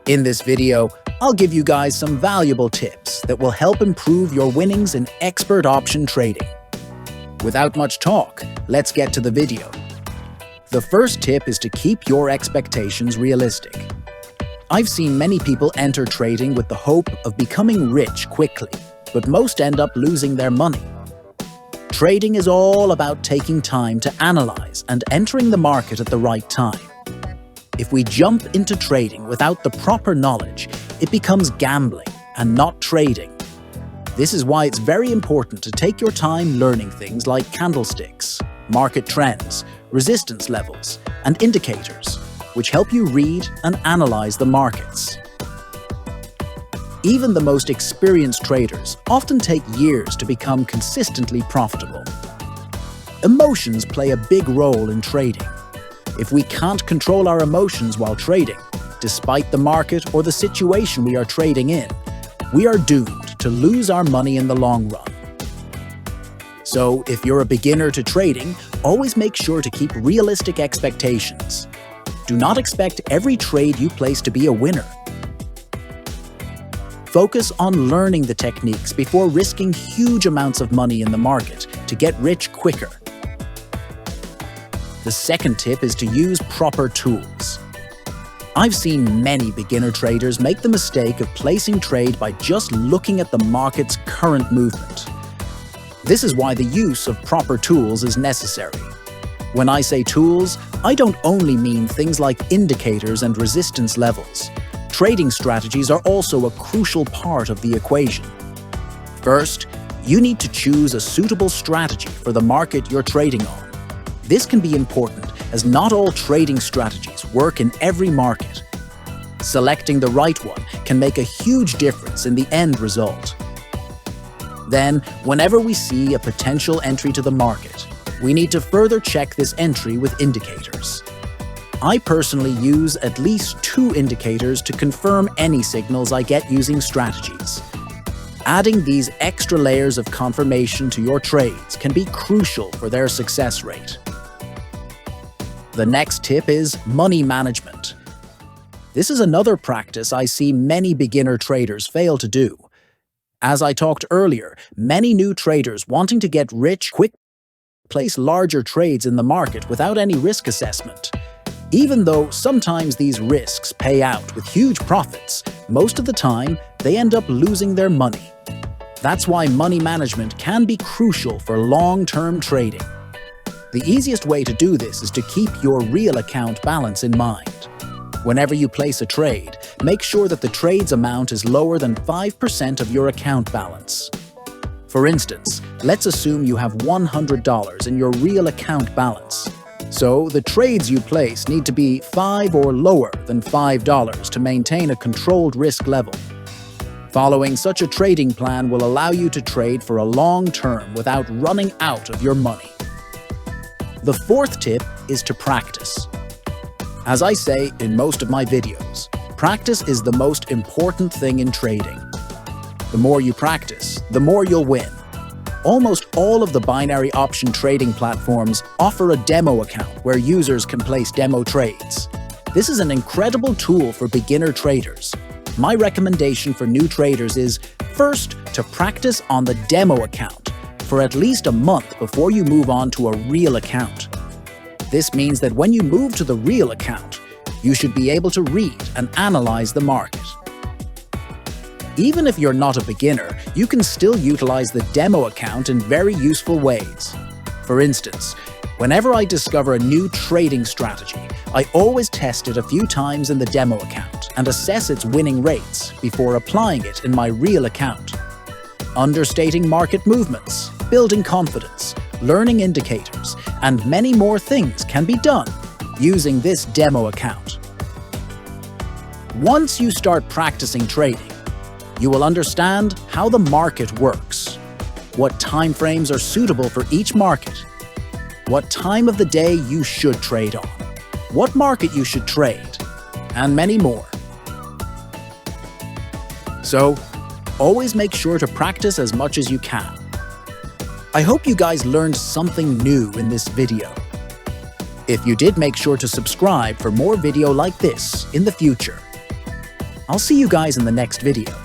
In this video, I'll give you guys some valuable tips that will help improve your winnings in expert option trading. Without much talk, let's get to the video. The first tip is to keep your expectations realistic. I've seen many people enter trading with the hope of becoming rich quickly, but most end up losing their money. Trading is all about taking time to analyze and entering the market at the right time. If we jump into trading without the proper knowledge, it becomes gambling and not trading. This is why it's very important to take your time learning things like candlesticks, market trends, resistance levels, and indicators, which help you read and analyze the markets. Even the most experienced traders often take years to become consistently profitable. Emotions play a big role in trading. If we can't control our emotions while trading, despite the market or the situation we are trading in, we are doomed to lose our money in the long run. So, if you're a beginner to trading, always make sure to keep realistic expectations. Do not expect every trade you place to be a winner. Focus on learning the techniques before risking huge amounts of money in the market to get rich quicker. The second tip is to use proper tools. I've seen many beginner traders make the mistake of placing trade by just looking at the market's current movement. This is why the use of proper tools is necessary. When I say tools, I don't only mean things like indicators and resistance levels. Trading strategies are also a crucial part of the equation. First, you need to choose a suitable strategy for the market you're trading on. This can be important as not all trading strategies work in every market. Selecting the right one can make a huge difference in the end result. Then, whenever we see a potential entry to the market, we need to further check this entry with indicators. I personally use at least 2 indicators to confirm any signals I get using strategies. Adding these extra layers of confirmation to your trades can be crucial for their success rate. The next tip is money management. This is another practice I see many beginner traders fail to do. As I talked earlier, many new traders wanting to get rich quick place larger trades in the market without any risk assessment. Even though sometimes these risks pay out with huge profits, most of the time they end up losing their money. That's why money management can be crucial for long-term trading. The easiest way to do this is to keep your real account balance in mind. Whenever you place a trade, make sure that the trade's amount is lower than 5% of your account balance. For instance, let's assume you have $100 in your real account balance. So the trades you place need to be $5 or lower than $5 to maintain a controlled risk level. Following such a trading plan will allow you to trade for a long term without running out of your money. The fourth tip is to practice. As I say in most of my videos, practice is the most important thing in trading. The more you practice, the more you'll win. Almost all of the binary option trading platforms offer a demo account where users can place demo trades. This is an incredible tool for beginner traders. My recommendation for new traders is, first, to practice on the demo account for at least a month before you move on to a real account. This means that when you move to the real account, you should be able to read and analyze the market. Even if you're not a beginner, you can still utilize the demo account in very useful ways. For instance, whenever I discover a new trading strategy, I always test it a few times in the demo account and assess its winning rates before applying it in my real account. Understating market movements, building confidence, learning indicators, and many more things can be done using this demo account. Once you start practicing trading, you will understand how the market works, what time frames are suitable for each market, what time of the day you should trade on, what market you should trade, and many more. So, always make sure to practice as much as you can. I hope you guys learned something new in this video. If you did, make sure to subscribe for more video like this in the future. I'll see you guys in the next video.